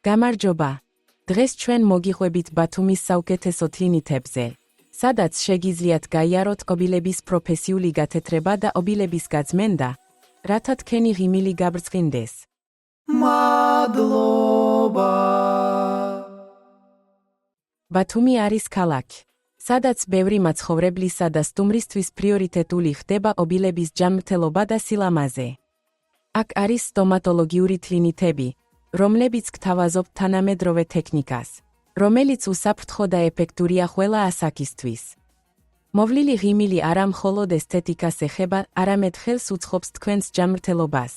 გამარჯობა. დღეს ჩვენ მოგიყვებით ბათუმის საუკეთესო კლინიკებზე, სადაც შეგიძლიათ გაიაროთ ობილების პროფესიული გათეთრება და ობილების გაწმენდა, რათა თქვენი ღიმილი გაბრწყინდეს. მადლობა. ბათუმი არის ქალაქი, სადაც ბევრი მაცხოვრებლისა და სტუმრისთვის პრიორიტეტული ხდება ობილების ჯანმრთელობა და სილამაზე. აქ არის სტომატოლოგიური კლინიკები, რომლებიც გთავაზობთ თანამედროვე ტექნიკას, რომელიც უსაფრთხო და ეფექტურია ყველა ასაკისთვის. მოვლილი ღიმილი არა მხოლოდ ესთეტიკას ეხება, არამედ ხელს უწყობს თქვენს ჯანმრთელობას.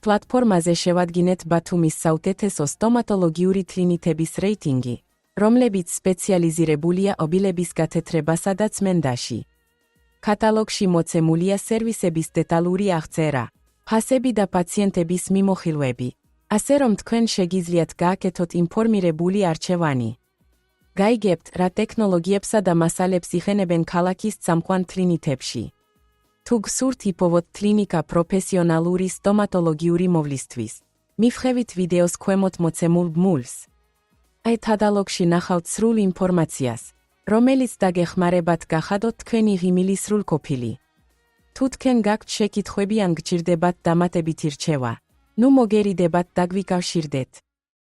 პლატფორმაზე შევადგინეთ ბათუმის საუკეთესო სტომატოლოგიური კლინიკების რეიტინგი, რომლებიც სპეციალიზირებულია ობილების გათეთრებასა და წმენდაში. კატალოგში მოცემულია სერვისების დეტალური აღწერა, ფასები და პაციენტების მიმოხილვები, ასე რომ თქვენ შეგიძლიათ გააკეთოთ ინფორმირებული არჩევანი. გაიგებთ, რა ტექნოლოგიებსა და მასალებს იხენებენ ქალაქის წამყვან კლინიკებში. თუ გსურთ იპოვოთ კლინიკა პროფესიონალური სტომატოლოგიური მოვლისთვის, მივხევით ვიდეოს ქვემოთ მოცემულ ბმულს. აი კატალოგში ნახავთ სრულ ინფორმაციას, რომელიც დაგეხმარებათ გახადოთ თქვენი ღიმილი სრულყოფილი. თუ თქვენ გაქვთ შეკითხვები ან გჭირდებათ დამატებითი რჩევა, ნუ მოგერიდებათ და გვიკავშირდეთ.